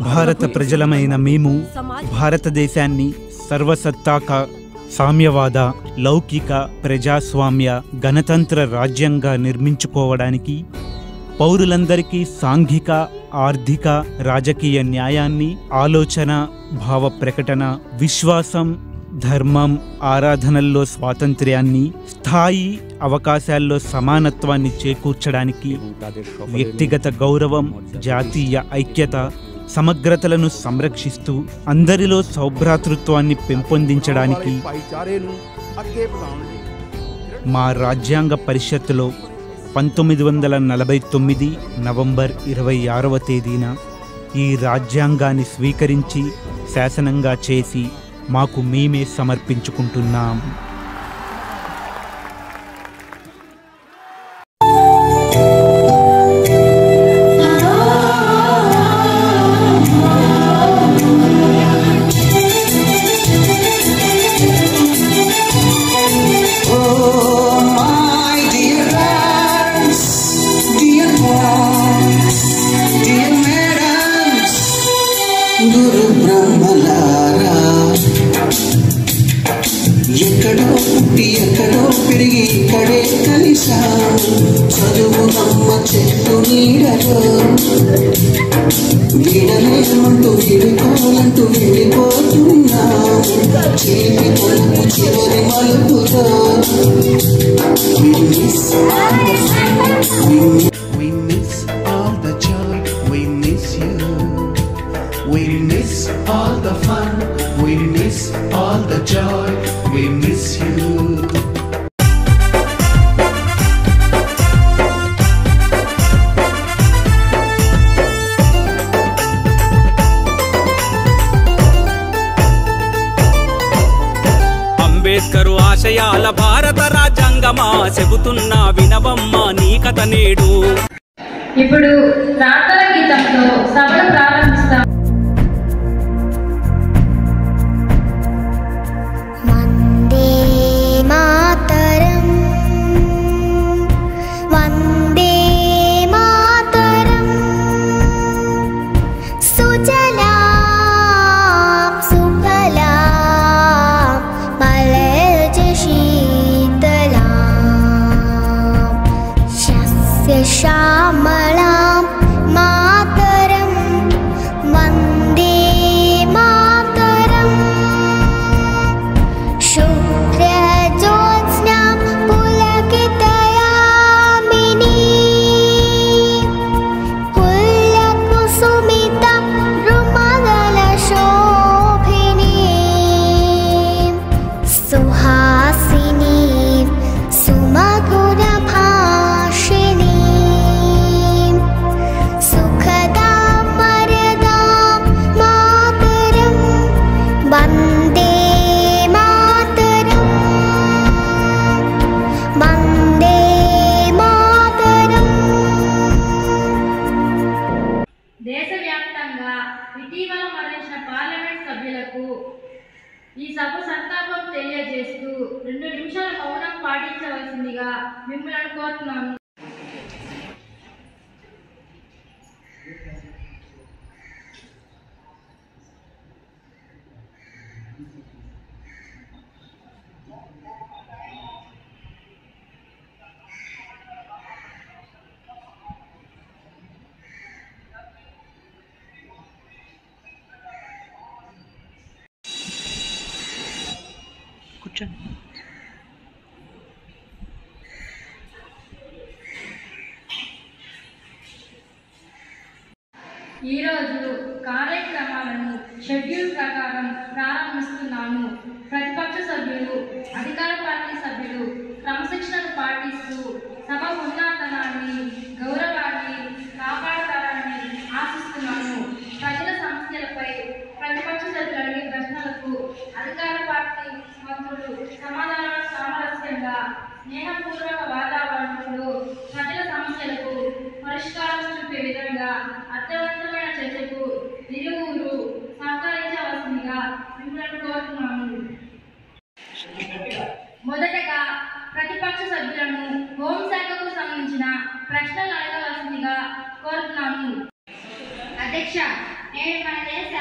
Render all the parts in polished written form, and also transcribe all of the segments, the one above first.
భారత ప్రజలమైన మేము భారతదేశాన్ని సర్వసత్తాక సామ్యవాద లౌకిక ప్రజాస్వామ్య గణతంత్ర రాజ్యంగా నిర్మించుకోవడానికి పౌరులందరికీ సాంఘిక ఆర్థిక రాజకీయ న్యాయాన్ని ఆలోచన భావ ప్రకటన విశ్వాసం ధర్మం ఆరాధనల్లో స్వాతంత్ర్యాన్ని స్థాయి అవకాశాల్లో సమానత్వాన్ని చేకూర్చడానికి వ్యక్తిగత గౌరవం జాతీయ ఐక్యత సమగ్రతలను సంరక్షిస్తూ అందరిలో సౌభ్రాతృత్వాన్ని పెంపొందించడానికి మా రాజ్యాంగ పరిషత్తులో 1949 నవంబర్ 26వ తేదీన ఈ రాజ్యాంగాన్ని స్వీకరించి శాసనంగా చేసి మాకు మేమే సమర్పించుకుంటున్నాం. ఎక్కడో పుట్టి ఎక్కడో పెరిగి ఇక్కడే కలిసాం చదువు నమ్మ చెట్టు నీడలో వీడలేమంటూ విడిపోవాలంటూ వెళ్ళిపోతున్నాం చేతి కొలుపు చివరి మలుపుతో We miss all the joy, we miss you. We miss all the fun, we miss all the joy, we miss you. Ambedkar ఆశయాల భారత రాజ్యాంగమా చెబుతున్నా వినవమ్మ నీ కథ నేడు. ఇప్పుడు ప్రార్థన గీతంతో సభను ప్రారంభిస్తాం. श्यामलां मातरं वन्दे मातरं शुभ्रज्योत्स्नां पुलकितयामिनीं पुल्लकुसुमितं रुमदलशोभिनीं सुहासिनीं सुमधुरभाषिणीं దేశవ్యాప్తంగా ఇటీవల మరణించిన పార్లమెంట్ సభ్యులకు ఈ సభ సంతాపం తెలియజేస్తూ 2 నిమిషాల మౌనం పాటించవలసిందిగా మిమ్మల్ని కోరుతున్నాను. ఈరోజు కార్యక్రమాలను షెడ్యూల్ ప్రకారం ప్రారంభిస్తున్నాను. ప్రతిపక్ష సభ్యులు అధికార పార్టీ సభ్యులు క్రమశిక్షణను పాటిస్తూ సభ ఉన్నతనాన్ని గౌరవాన్ని కాపాడతారని ఆశిస్తున్నాను. ప్రజల సమస్యలపై ప్రతిపక్ష సభ్యులు అడిగే ప్రశ్నలకు అధికార పార్టీ మంత్రులు సమాధానాలు సామరస్యంగా స్నేహపూర్వక వాతావరణంలో ప్రజల సమస్యలకు పరిష్కారం చూపే విధంగా అర్థవంతమైన చర్చకు ఇరువురు సహకరించవలసిందిగా మిమ్మల్ని కోరుతున్నాను. మొదటగా ప్రతిపక్ష సభ్యులను హోంశాఖకు సంబంధించిన ప్రశ్నలు అడగవలసిందిగా కోరుతున్నాను. అధ్యక్ష, నేడు మన దేశ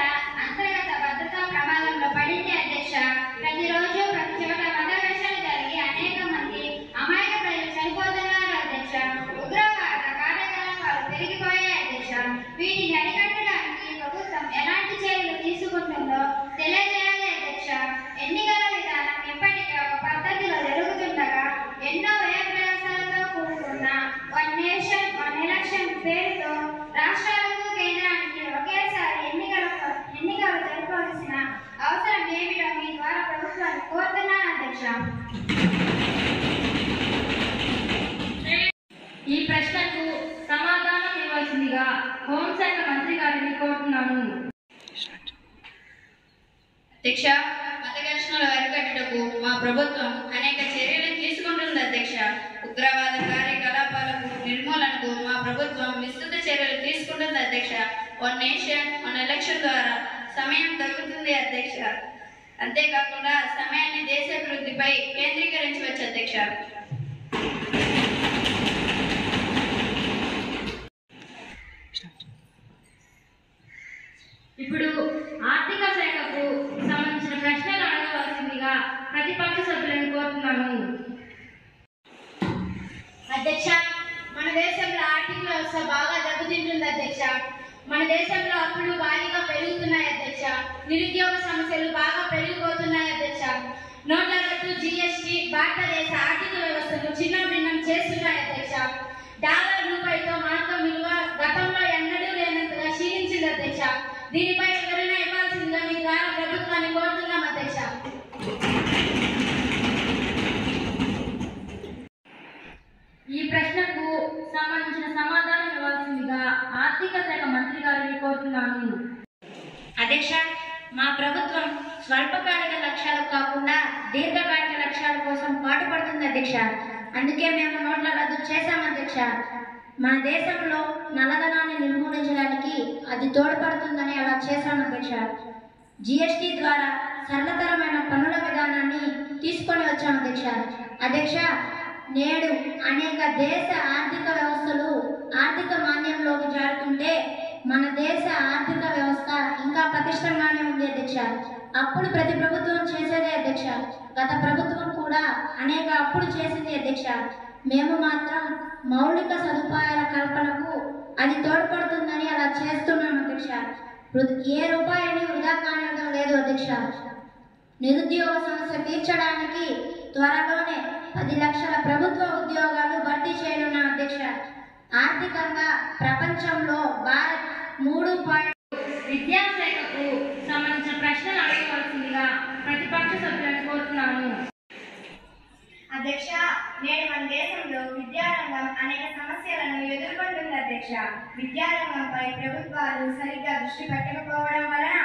అంతర్గత భద్రతా ప్రమాదంలో పడింది అధ్యక్ష. ప్రతిరోజు ప్రతి చోట మతఘర్షణలు జరిగి అనేక మంది అమాయక ప్రజలు చనిపోతున్నారు అధ్యక్ష. ఉగ్రవాద కార్యకలాపాలు పెరిగిపోయాయి అధ్యక్ష. వీటిని అరికట్టడానికి ప్రభుత్వం ఎలాంటి చర్యలు తీసుకుంటుందో తెలియజేయాలి అధ్యక్ష. ఎన్నికల విధానం ఇప్పటికే ఒక పద్ధతిలో జరుగుతుండగా ఎన్నో వ్యయప్రయాసాలతో కూడుకున్న వన్ నేషన్ వన్ ఎలక్షన్ పేరుతో రాష్ట్రాలకు కేంద్రానికి ఒకేసారి ఎన్నికలు జరపవలసిన అవసరం ఏమిటో మీ ద్వారా ప్రభుత్వాన్ని కోరుతున్నాను అధ్యక్ష. ఈ ప్రశ్నకు సమాధానం ఇవ్వాల్సిందిగా హోంశాఖ మంత్రి గారిని కోరుతున్నాను. అధ్యక్ష, మత ఘర్షణలు అరికట్టుటకు మా ప్రభుత్వం అనేక చర్యలు తీసుకుంటుంది అధ్యక్ష. ఉగ్రవాద కార్యకలాపాలకు నిర్మూలనకు మా ప్రభుత్వం విస్తృత చర్యలు తీసుకుంటుంది అధ్యక్ష. వన్ నేషన్ వన్ ఎలక్షన్ ద్వారా సమయం దొరుకుతుంది అధ్యక్ష. అంతేకాకుండా సమయాన్ని దేశాభివృద్ధిపై కేంద్రీకరించవచ్చు అధ్యక్ష. ఇప్పుడు ఆర్థిక శాఖకు సంబంధించిన ప్రశ్నలు అడగవలసిందిగా ప్రతిపక్ష సభ్యులను కోరుతున్నాను. అధ్యక్ష, మన దేశంలో ఆర్థిక వ్యవస్థ బాగా దెబ్బతింటుంది అధ్యక్ష. మన దేశంలో అప్పులు భారీగా పెరుగుతున్నాయి అధ్యక్ష. నిరుద్యోగ సమస్యలు బాగా పెరిగిపోతున్నాయి అధ్యక్ష. నోట్ల రద్దు, జీఎస్టీ భారతదేశ ఆర్థిక వ్యవస్థను చిన్నభిన్నం చేస్తున్నాయి అధ్యక్ష. డాలర్ రూపాయితో మార్గం విలువ గతంలో ఎన్నడూ లేనంతగా క్షీణించింది అధ్యక్ష. దీనిపై వివరణ ఇవ్వాల్సిందిగా మీ ద్వారా ప్రభుత్వాన్ని కోరుతున్నాం అధ్యక్ష. ఈ ప్రశ్నకు సంబంధించిన సమాధానం ఇవ్వాల్సిందిగా ఆర్థిక శాఖ మంత్రి గారిని కోరుతున్నాను. అధ్యక్ష, మా ప్రభుత్వం స్వల్పకాలిక లక్ష్యాలు కాకుండా దీర్ఘకాలిక లక్ష్యాల కోసం పాటుపడుతుంది అధ్యక్ష. అందుకే మేము నోట్ల రద్దు చేశాం అధ్యక్ష. మన దేశంలో నల్లధనాన్ని నిర్మూలించడానికి అది తోడ్పడుతుందని అలా చేశాం అధ్యక్ష. జీఎస్టీ ద్వారా సరళతరమైన పన్నుల విధానాన్ని తీసుకొని వచ్చాం అధ్యక్ష. అధ్యక్ష, నేడు అనేక దేశ ఆర్థిక వ్యవస్థలు ఆర్థిక మాంద్యంలోకి జారుతుంటే మన దేశ ఆర్థిక వ్యవస్థ ఇంకా పటిష్టంగానే ఉంది అధ్యక్ష. అప్పుడు ప్రతి ప్రభుత్వం చేసేదే అధ్యక్ష. గత ప్రభుత్వం కూడా అనేక అప్పుడు చేసింది అధ్యక్ష. మేము మాత్రం మౌలిక సదుపాయాల కల్పనకు అది తోడ్పడుతుందని అలా చేస్తున్నాం అధ్యక్ష. ఏ రూపాయిని వృధా కానివ్వడం లేదు అధ్యక్ష. నిరుద్యోగ సమస్య తీర్చడానికి త్వరలోనే 10 లక్షల ప్రభుత్వ ఉద్యోగాలు భర్తీ చేయనున్నాం అధ్యక్ష. ఆర్థికంగా ప్రపంచంలో భారత్ 3. విద్యాశాఖకు సంబంధించిన ప్రశ్నలు అడగవలసిందిగా ప్రతిపక్ష సభ్యులను కోరుతున్నాను. అధ్యక్ష, నేడు మన దేశంలో విద్యారంగం అనేక సమస్యలను ఎదుర్కొంటుంది అధ్యక్ష. విద్యారంగంపై ప్రభుత్వాలు సరిగ్గా దృష్టి పెట్టకపోవడం వలన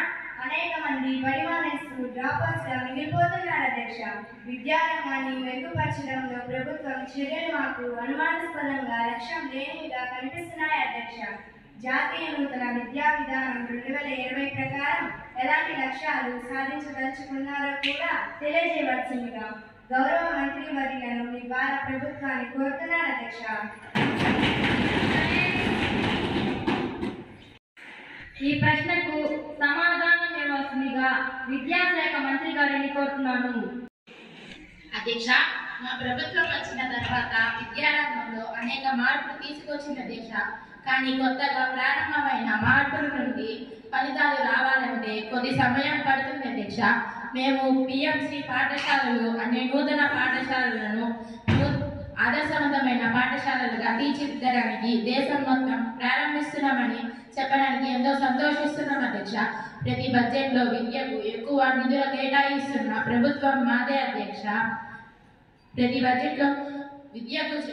అనేక మంది బడి మానేస్తూ డ్రాపర్స్ గా మిగిలిపోతున్నారు అధ్యక్ష. విద్యారంగాన్ని మెరుగుపరచడంలో ప్రభుత్వం చర్యలు మాకు అనుమానాస్పదంగా లక్ష్యం లేనివిగా కనిపిస్తున్నాయి అధ్యక్ష. జాతీయ నూతన విద్యా విధానం 2020 ప్రకారం ఎలాంటి లక్ష్యాలు సాధించదలుచుకున్నారో కూడా తెలియజేయవలసిందిగా గౌరవ మంత్రి వర్యులను మీ ద్వారా ప్రభుత్వాన్ని కోరుతున్నారు అధ్యక్ష. ఈ ప్రశ్నకు సమాధానం ఇవ్వాల్సిందిగా విద్యాశాఖ మంత్రి గారిని కోరుతున్నాను. అధ్యక్ష, మా ప్రభుత్వం వచ్చిన తర్వాత విద్యారంగంలో అనేక మార్పులు తీసుకొచ్చింది అధ్యక్ష. కానీ కొత్తగా ప్రారంభమైన మార్పుల నుండి ఫలితాలు రావాలంటే కొద్ది సమయం పడుతుంది అధ్యక్ష. మేము పిఎంసి పాఠశాలలు అనే నూతన పాఠశాలలను ఆదర్శవంతమైన పాఠశాలలుగా తీర్చిదిద్దడానికి దేశం మొత్తం ప్రారంభిస్తున్నామని చెప్పడానికి ఎంతో సంతోషిస్తున్నాం అధ్యక్ష. ప్రతి బడ్జెట్లో విద్యకు ఎక్కువ నిధులు కేటాయిస్తున్న ప్రభుత్వం మాదే అధ్యక్ష. ప్రతి బడ్జెట్లో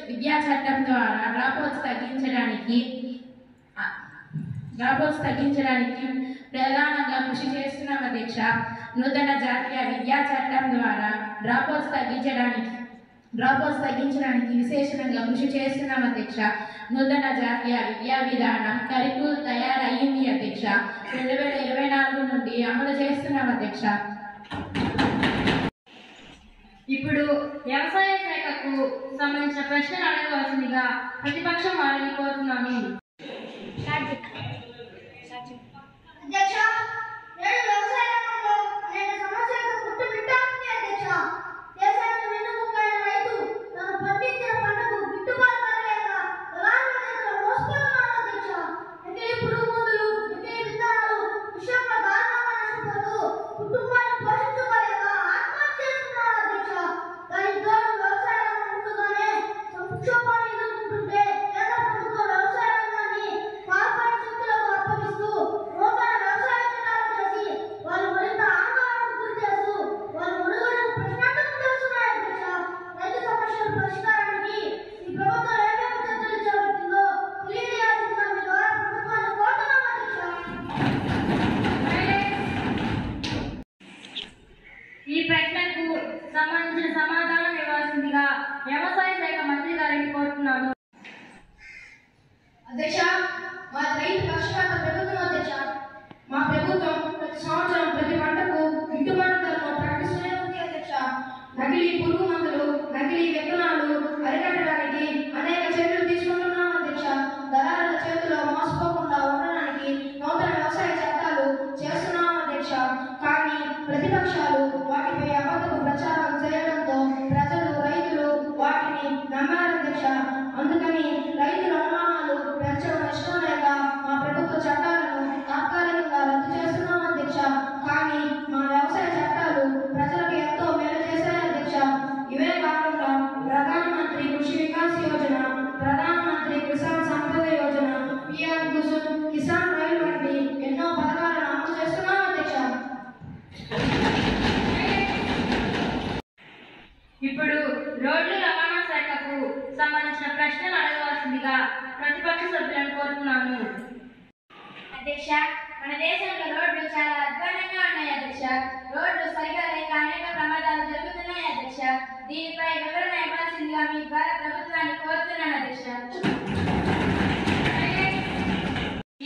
విద్యా చట్టం ద్వారా డ్రాప్అవుట్స్ తగ్గించడానికి ప్రధానంగా కృషి చేస్తున్నాం అధ్యక్ష. నూతన జాతీయ విద్యా చట్టం ద్వారా డ్రాప్అవుట్స్ తగ్గించడానికి విశేషంగా కృషి చేస్తున్నాం అధ్యక్ష. నూతన జాతీయ విద్యా విధానం కరికులం తయారయ్యింది అధ్యక్ష. 2024 నుండి అమలు చేస్తున్నాం అధ్యక్ష. ఇప్పుడు వ్యవసాయ శాఖకు సంబంధించిన ప్రశ్నలు అడగవలసిందిగా ప్రతిపక్షం వారిని కోరుతున్నాను. సంబంధించిన ప్రశ్నలు అడగవలసిందిగా ప్రతిపక్ష సభ్యులను కోరుతున్నాను. అధ్యక్ష, మన దేశంలో రోడ్లు చాలా అధ్వానంగా ఉన్నాయి అధ్యక్ష. రోడ్లు సరిగా లేక అనేక ప్రమాదాలు జరుగుతున్నాయి అధ్యక్ష. దీనిపై వివరణ ఇవ్వాల్సిందిగా మీ ద్వారా ప్రభుత్వాన్ని కోరుతున్నాను అధ్యక్ష.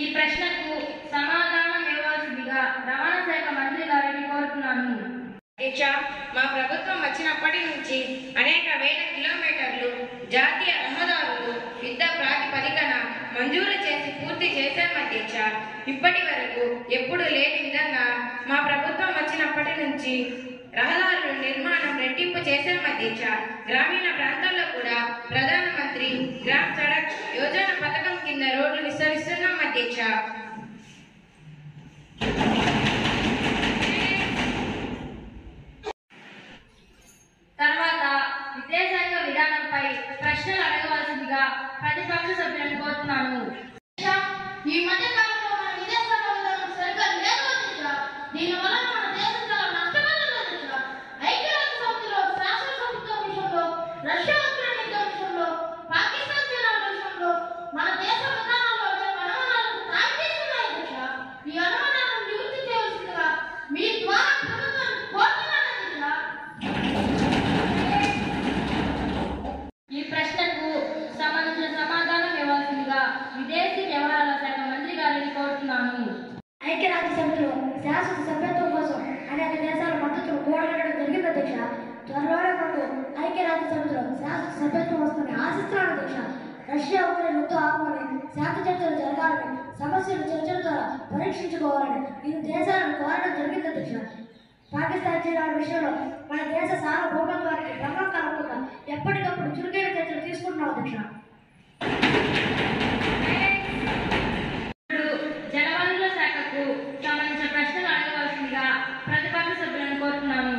ఈ ప్రశ్నకు సమాధానం ఇవ్వాల్సిందిగా రవాణా శాఖ మంత్రి గారిని కోరుతున్నాను. అధ్యక్ష, మా ప్రభుత్వం వచ్చినప్పటి నుంచి అనేక వేల కిలోమీటర్లు జాతీయ రహదారులు యుద్ధ ప్రాతిపదికన మంజూరు చేసి పూర్తి చేశాం అధ్యక్ష. ఇప్పటి వరకు ఎప్పుడు లేని విధంగా మా ప్రభుత్వం వచ్చినప్పటి నుంచి రహదారుల నిర్మాణం రెట్టింపు చేశాం అధ్యక్ష. గ్రామీణ ప్రాంతాల్లో కూడా ప్రధానమంత్రి గ్రామ్ సడక్ యోజన పథకం కింద రోడ్లు విస్తరిస్తున్నాం అధ్యక్ష. తర్వాత విదేశాంగ విధానంపై ప్రశ్నలు అడగవలసిందిగా ప్రతిపక్ష సభ్యులను కోరుతున్నాను. ఈ మధ్య కాలంలో మన విదేశాంగ విధానం సరిగ్గా లేదు అధ్యక్ష. దీనివల్ల మన దేశం చాలా నష్టపోతుంది అధ్యక్ష. ఐక్యరాజ్య సమితిలో శాసనసభ్యుల విషయంలో, రష్యా ఉక్రెయిన్ యుద్ధం విషయంలో, పాకిస్తాన్ చైనా విషయంలో మన దేశ విధానాల్లో అనేక అనుమానాలకు తావిస్తున్నాయి అధ్యక్ష. ఈ అనుమానాలను నివృత్తి చేయవలసిందిగా మీ ద్వారా ప్రభుత్వాన్ని కోరుతున్నాను అధ్యక్ష. ఈ ప్రశ్నకు సంబంధించిన సమాధానం ఇవ్వాల్సిందిగా విదేశీ వ్యవహారాల శాఖ మంత్రి గారిని కోరుతున్నాను. ఐక్యరాజ్య సమితిలో శాశ్వత సభ్యత్వం కోసం అనేక దేశాల మద్దతును కూడగట్టడం జరిగింది అధ్యక్ష. త్వరలోనే మనకు ఐక్యరాజ్య సమితిలో శాశ్వత సభ్యత్వం వస్తుందని ఆశిస్తున్నాను అధ్యక్ష. రష్యా ఉక్రెయిన్ యుద్ధం ఆపమని, శాంతి చర్చలు జరగాలని, సమస్యలు చర్చల ద్వారా పరీక్షించుకోవాలని ఇరు దేశాలను కోరడం జరిగింది అధ్యక్ష. పాకిస్తాన్ చైనా విషయంలో మన దేశ సార్వభౌమత్వానికి భంగం కలగకుండా ఎప్పటికప్పుడు చురుకైన చర్చలు తీసుకుంటున్నాం అధ్యక్ష. ఇప్పుడు జలవనరుల శాఖకు సంబంధించిన ప్రశ్నలు అడగవలసిందిగా ప్రతిపక్ష సభ్యులను కోరుతున్నాను.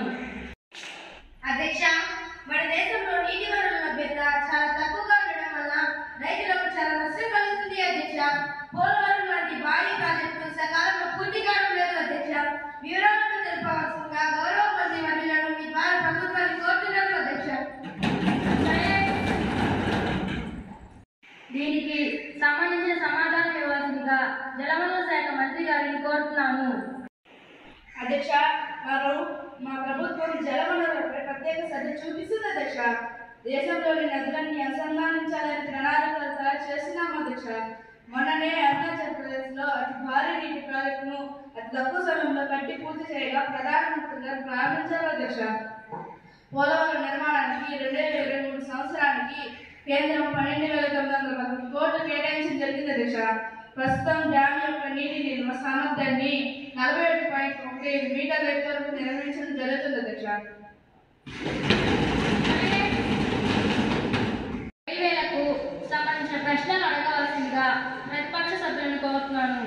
అధ్యక్ష, మన దేశంలో నీటి వనరుల లభ్యత చాలా తక్కువగా ఉండడం వల్ల రైతులకు చాలా నష్టం కలుగుతుంది అధ్యక్ష. పోలవరం లాంటి భారీ ప్రాజెక్టులు సకాలంలో పూర్తి కావడం లేదు అధ్యక్ష. వివరాలను తెలుపవలసిందిగా గౌరవ మంత్రి వర్యులను మీ ద్వారా ప్రభుత్వాన్ని కోరుతున్నాను అధ్యక్ష. దీనికి సంబంధించిన సమాధానం ఇవ్వాల్సిందిగా జలవనరుల శాఖ మంత్రి గారిని కోరుతున్నాను. అధ్యక్ష, మా ప్రభుత్వం జలవనరులపై ప్రత్యేక శ్రద్ధ చూపిస్తుంది అధ్యక్ష. దేశంలోని నదులన్నీ అనుసంధానించాలని ప్రణాళికలు తయారు చేస్తున్నాం అధ్యక్ష. మొన్ననే అరుణాచల్ ప్రదేశ్ లో అతి భారీ నీటి ప్రాజెక్టును అతి తక్కువ సమయంలో కట్టి పూర్తి చేయగా ప్రధానమంత్రి గారు ప్రారంభించారు అధ్యక్ష. పోలవరం నిర్మాణానికి 2023 సంవత్సరానికి కేంద్రం 12,910 కోట్లు కేటాయించడం జరిగింది అధ్యక్ష. ప్రస్తుతం డ్యామ్ యొక్క నీటి నిల్వ సామర్థ్యాన్ని 47.15 మీటర్ల ఎత్తు వరకు నిర్మించడం జరుగుతుంది అధ్యక్ష. రైల్వేలకు సంబంధించిన ప్రశ్నలు అడగవలసిందిగా ప్రతిపక్ష సభ్యులను కోరుతున్నాను.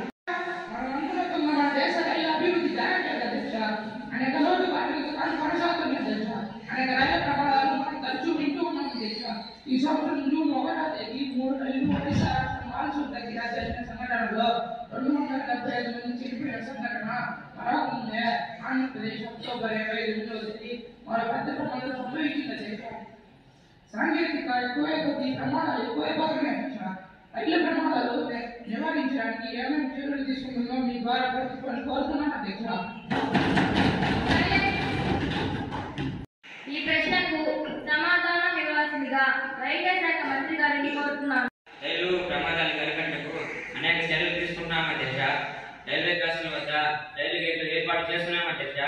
మన దేశ రైలు అభివృద్ధి జరగట్లేదు అధ్యక్ష. అనేక రోడ్డు కొనసాగుతుంది అధ్యక్ష. అనేక రైళ్ల ప్రమాదాలు మనం తరచూ వింటూ ఉన్నాం అధ్యక్ష. ఈ సంవత్సరం జూన్ 1వ తేదీ 3 రైళ్లు ఒడిశా రాష్ట్రం మాల్సూర్ దగ్గర జరిగిన సంఘటనలో 275 మంది చనిపోయిన సంఘటన మరొకముందే ఆంధ్రప్రదేశ్ అక్టోబర్ 25వ తేదీ మరో పెద్ద ప్రమాదం సంభవించింది అధ్యక్ష. సాంకేతిక ఎక్కువై కొద్ది ప్రమాదాలు ఎక్కువైపోతున్నాయి అధ్యక్ష. రైళ్ల ప్రమాదాలు నివారించడానికి ఏమేమి చర్యలు తీసుకుంటుందో మీ ద్వారా ప్రభుత్వాన్ని కోరుతున్నాను అధ్యక్ష. ఈ ప్రశ్నకు సమాధానం ఇవ్వాల్సిందిగా రైల్వే శాఖ మంత్రి గారిని కోరుతున్నాను. రైలు ప్రమాదాలు కరికట్టకు అనేక చర్యలు తీసుకుంటున్నాం అధ్యక్ష. రైల్వే క్రాసింగ్ల వద్ద రైలు గేట్లు ఏర్పాటు చేస్తున్నాం అధ్యక్ష.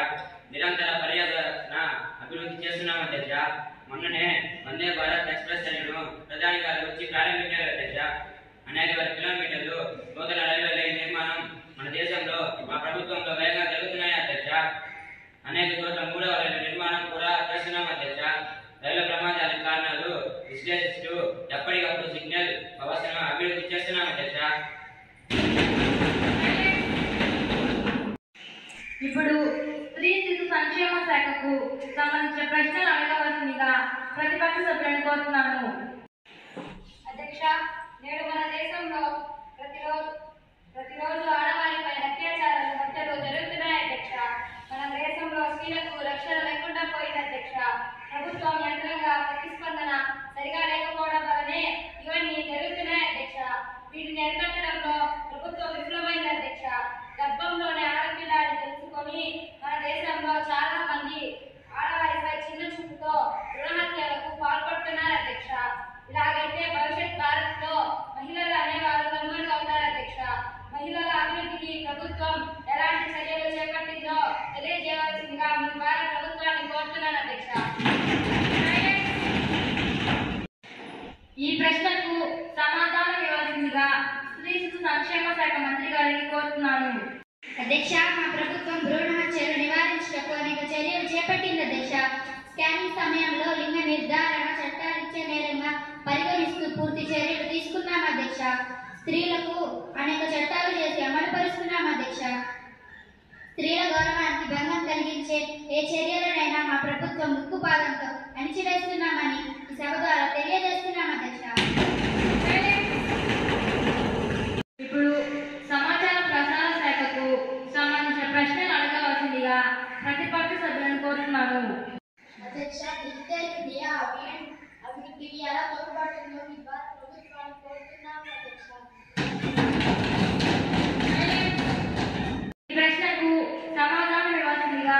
నిరంతర పర్యావరణ అభివృద్ధి చేస్తున్నాం అధ్యక్ష. మొన్ననే వందే భారత్ ఎక్స్ప్రెస్ రైలును ప్రధాని గారు వచ్చి ప్రారంభించారు అధ్యక్ష. అనేక వేల కిలోమీటర్లు నూతన రైల్వే లైన్ నిర్మాణం మన దేశంలో మా ప్రభుత్వంలో వేగంగా జరుగుతున్నాయి అధ్యక్ష. అనేక చోట్ల 3వ రైలు నిర్మాణం కూడా చేస్తున్నాం అధ్యక్ష. రైలు ప్రమాదాల కారణాలు విశ్లేషిస్తూ ఎప్పటికప్పుడు సిగ్నల్ వ్యవస్థను అభివృద్ధి చేస్తున్నాం అధ్యక్ష. ఇప్పుడు స్త్రీ శిశు సంక్షేమ శాఖకు సంబంధించిన ప్రశ్నలు అడగవలసిందిగా ప్రతిపక్ష సభ్యులను కోరుతున్నాను. అధ్యక్ష, నేడు మన దేశంలో ప్రతిరోజు ఆడవారిపై హత్యలు జరుగుతున్నాయి అధ్యక్ష. మన దేశంలో స్త్రీలకు రక్షణ లేకుండా పోయింది అధ్యక్ష. ప్రభుత్వం యంత్రంగా ప్రతిస్పందన సరిగా లేకపోవడం వల్ల ఈ ప్రశ్నకు సమాధానం ఇవ్వాల్సిందిగా స్త్రీ శిశు సంక్షేమ శాఖ మంత్రి గారిని కోరుతున్నాను. అధ్యక్ష, మా ప్రభుత్వం భ్రూణ హత్యలు నివారించడానికి అనేక చర్యలు చేపట్టింది అధ్యక్ష. స్కానింగ్ సమయంలో లింగ నిర్ధారణ చట్టాలిచ్చే నేరంగా పరిగణిస్తూ పూర్తి చర్యలు తీసుకున్నాం అధ్యక్ష. స్త్రీలకు అనేక చట్టాలు చేసి అమలు పరుస్తున్నాం అధ్యక్ష. స్త్రీల గౌరవానికి భంగం కలిగించే ఏ చర్యలనైనా మా ప్రభుత్వం ఉక్కుపాదంతో అణిచివేస్తున్నామని ఈ సభ ద్వారా తెలియజేస్తున్నాం అధ్యక్ష. ఇప్పుడు సమాచార ప్రసార శాఖకు సంబంధించిన ప్రశ్నలు అడగవలసిందిగా ప్రతిపక్ష సభ్యులను కోరుతున్నాను. అధ్యక్ష, డిజిటల్ ఇండియా అభివృద్ధికి ఎలా తోడ్పడుతుందో మీ ద్వారా ప్రభుత్వాన్ని కోరుతున్నాము అధ్యక్ష. ఈ ప్రశ్నకు సమాధానం ఇవ్వాల్సిందిగా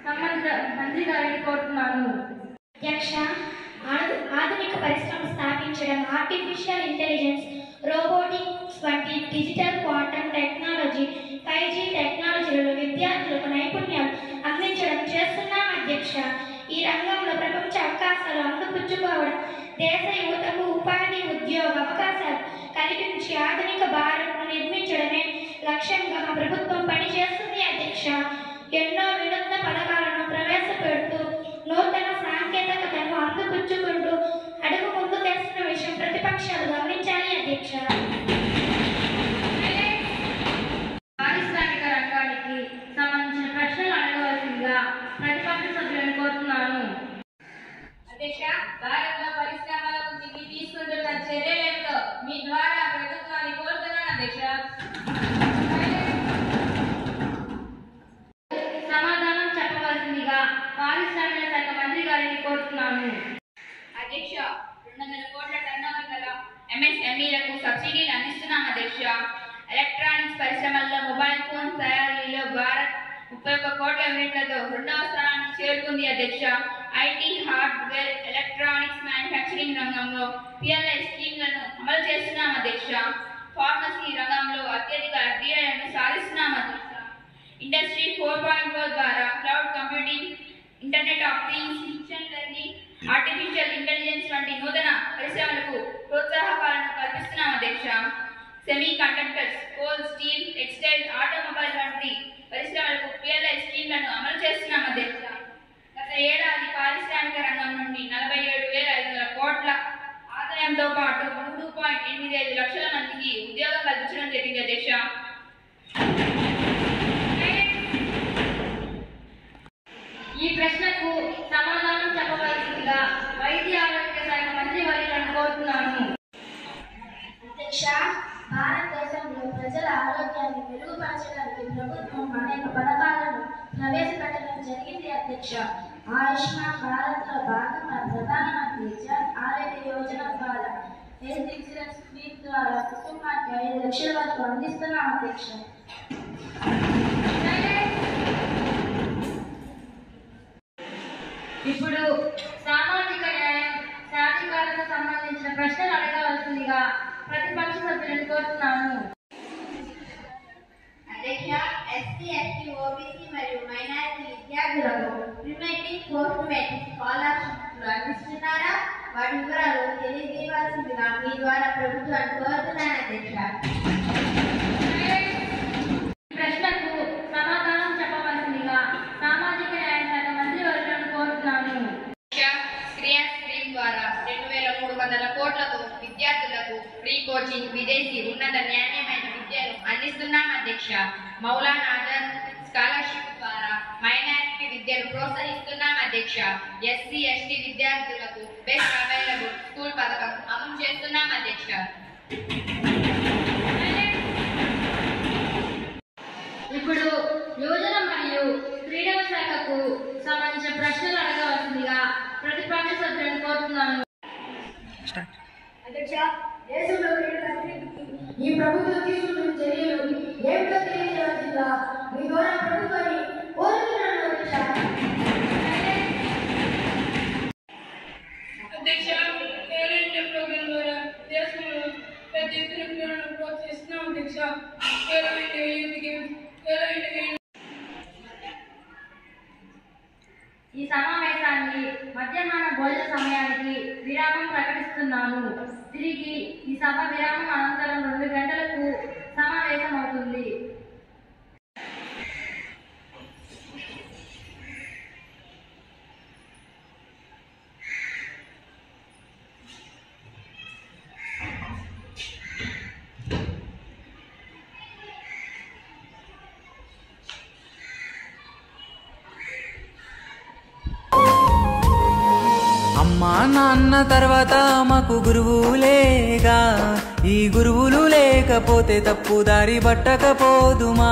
సంబంధిత మంత్రి గారిని కోరుతున్నాను. అధ్యక్ష, ఆధునిక పరిశ్రమ స్థాపించడం, ఆర్టిఫిషియల్ ఇంటెలిజెన్స్, రోబోటిక్స్ వంటి డిజిటల్ క్వాంటమ్ టెక్నాలజీ, 5G టెక్నాలజీలలో విద్యార్థులకు నైపుణ్యాలు అందించడం చేస్తున్నాం అధ్యక్ష. ఈ రంగంలో ప్రపంచ అవకాశాలు అందిపుచ్చుకోవడం, దేశ యువతకు ఉపాధి ఉద్యోగ అవకాశాలు కల్పించి ఆధునిక భారత్ను నిర్మించడమే లక్ష్యంగా మా ప్రభుత్వం పనిచేస్తుంది అధ్యక్ష. ఎన్నో వినూత్న పథకాలను ప్రవేశపెడుతూ నూతన సాంకేతికతను అందిపుచ్చుకుంటూ అడుగు ముందుకేస్తున్న విషయం ప్రతిపక్షాలు గమనించాలి అధ్యక్ష. పారిశ్రామిక రంగానికి సంబంధించిన ప్రశ్నలు అడగవలసిందిగా ప్రతిపక్ష సభ్యులను కోరుతున్నాను. అధ్యక్ష, భారత్లో పరిశ్రమల వృద్ధికి తీసుకుంటున్న చర్యలేమిటో మీ ద్వారా ప్రభుత్వాన్ని కోరుతున్నాను అధ్యక్ష. సమాధానం చెప్పవలసిందిగా పారిశ్రామిక శాఖ మంత్రి గారిని కోరుతున్నాను. అధ్యక్ష, 200 కోట్ల టర్నోవర్ గల MSMEలకు సబ్సిడీలు అందిస్తున్నాం అధ్యక్ష. ఎలక్ట్రానిక్స్ పరిశ్రమల్లో మొబైల్ ఫోన్స్ తయారీలో భారత్ 31 కోట్ల యూనిట్లతో 2వ స్థానానికి చేరుకుంది అధ్యక్ష. IT, హార్డ్వేర్, ఎలక్ట్రానిక్స్ మ్యానుఫ్యాక్చరింగ్ రంగంలో PLI స్కీమ్లను అమలు చేస్తున్నాం అధ్యక్ష. ఫార్మసీ రంగంలో అత్యధిక FDIలను సాధిస్తున్నాం అధ్యక్ష. ఇండస్ట్రీ 4.0 ద్వారా cloud computing, internet of things, machine learning, artificial intelligence వంటి నూతన పరిశ్రమలకు ప్రోత్సాహకాలను కల్పిస్తున్నాం అధ్యక్ష. Semiconductors, coal, steel, textile, automobile వంటి పరిశ్రమలకు PLI స్కీమ్లను అమలు చేస్తున్నాం అధ్యక్ష. గత ఏడాది పారిశ్రామిక రంగం నుండి 47,500 కోట్ల ఆదాయంతో పాటు 3.85 లక్షల మందికి ఉద్యోగం కల్పించడం జరిగింది అధ్యక్ష. ఈ ప్రశ్నకు సమాధానం చెప్పవలసిందిగా వైద్య ఆరోగ్య శాఖ మంత్రి వర్యులను కోరుతున్నాను. అధ్యక్ష, భారతదేశంలో ప్రజల ఆరోగ్యాన్ని మెరుగుపరచడానికి ప్రభుత్వం అనేక పథకాలను ప్రవేశపెట్టడం జరిగింది అధ్యక్ష. ఆయుష్మాన్ భారత్లో భాగంగా ప్రధానమంత్రి జన్ ఆరోగ్య యోజన ద్వారా హెల్త్ ఇన్సూరెన్స్ స్కీమ్ ద్వారా కుటుంబానికి 5 లక్షల వరకు అందిస్తున్నాం అధ్యక్ష. ఇప్పుడు సామాజిక న్యాయం, సాధికారతకు సంబంధించిన ప్రశ్నలు అడగవలసిందిగా ప్రతిపక్ష సభ్యులను కోరుతున్నాను. అధ్యక్ష, SC, ST, OBC మరియు మైనారిటీ విద్యార్థులకు ప్రీమెట్రిక్, పోస్ట్ మెట్రిక్ స్కాలర్షిప్లు అందిస్తున్నారా? వాటి వివరాలు తెలియజేయవలసిందిగా మీ ద్వారా ప్రభుత్వాన్ని కోరుతున్నాను అధ్యక్ష. ప్రశ్నకు సమాధానం చెప్పవలసిందిగా సామాజిక న్యాయ శాఖ మంత్రి వర్యులను కోరుతున్నాను. క్రియా స్కీమ్ ద్వారా 2,300 కోట్లతో విద్యార్థులకు ఫ్రీ కోచింగ్, విదేశీ ఉన్నత నాణ్యమైన విద్యను అందిస్తున్నాం అధ్యక్ష. మౌలానా ఆజాద్ స్కాలర్షిప్ ద్వారా మైనారిటీ విద్యను ప్రోత్సహిస్తున్నాం అధ్యక్ష. SC, ST విద్యార్థులకు బెస్ట్ అవైలబుల్ స్కూల్ పథకం అమలు చేస్తున్నాం అధ్యక్ష. ఇప్పుడు యువజన మరియు క్రీడల శాఖకు సంబంధించిన ప్రశ్నలు అడగవలసిందిగా ప్రతిపక్ష సభ్యులను కోరుతున్నాను. అధ్యక్ష, దేశంలో క్రీడల అభివృద్ధికి ఈ ప్రభుత్వం తీసుకుంటున్న చర్యలు ఏమిటో తెలియజేయాల్సిందిగా మీ ద్వారా ప్రభుత్వాన్ని కోరుతున్నాను అధ్యక్ష. అధ్యక్ష, ఖేలో ఇండియా ప్రోగ్రాం ద్వారా దేశంలో పెద్ద ఎత్తున క్రీడలను ప్రోత్సహిస్తున్నాం అధ్యక్ష. Khelo India youth games, Khelo India ఈ సమావేశాన్ని మధ్యాహ్న భోజన సమయానికి విరామం ప్రకటిస్తున్నాను. సమర్పిస్తున్నాను. తిరిగి ఈ సభ విరామం అనంతరం 2 గంటలకు సమావేశం అవుతుంది. అమ్మా నాన్న తర్వాత మాకు గురువులేగా, ఈ గురువులు లేకపోతే తప్పుదారి పట్టకపోదుమా.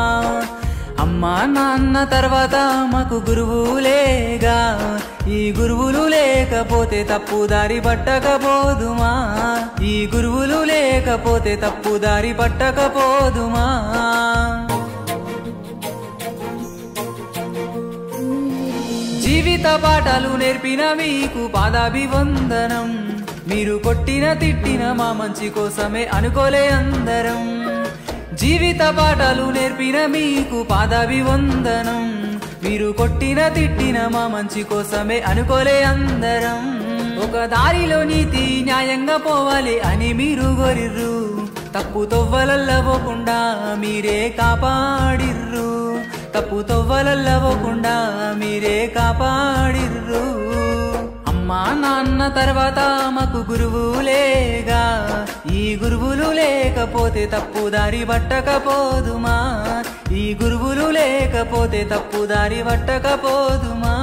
అమ్మా నాన్న తర్వాత మాకు గురువులేగా, ఈ గురువులు లేకపోతే తప్పుదారి పట్టకపోదుమా. ఈ గురువులు లేకపోతే తప్పుదారి పట్టకపోదుమా. జీవిత పాఠాలు నేర్పిన మీకు పాదాభివందనం. మీరు కొట్టిన తిట్టిన మా మంచి కోసమే అనుకోలే అందరం. జీవిత పాఠాలు నేర్పిన మీకు పాదాభివందనం. మీరు కొట్టిన తిట్టిన మా మంచి కోసమే అనుకోలే అందరం. ఒక దారిలో నీతి న్యాయంగా పోవాలి అని మీరు కోరిర్రు. తప్పు తొవ్వలల్లవకుండా మీరే కాపాడిర్రు. తప్పు తొవ్వలల్లవకుండా మీరే కాపాడిర్రు. అమ్మా నాన్న తర్వాత మాకు గురువులేగా, ఈ గురువులు లేకపోతే తప్పుదారి పట్టకపోదుమా. ఈ గురువులు లేకపోతే తప్పుదారి పట్టకపోదుమా.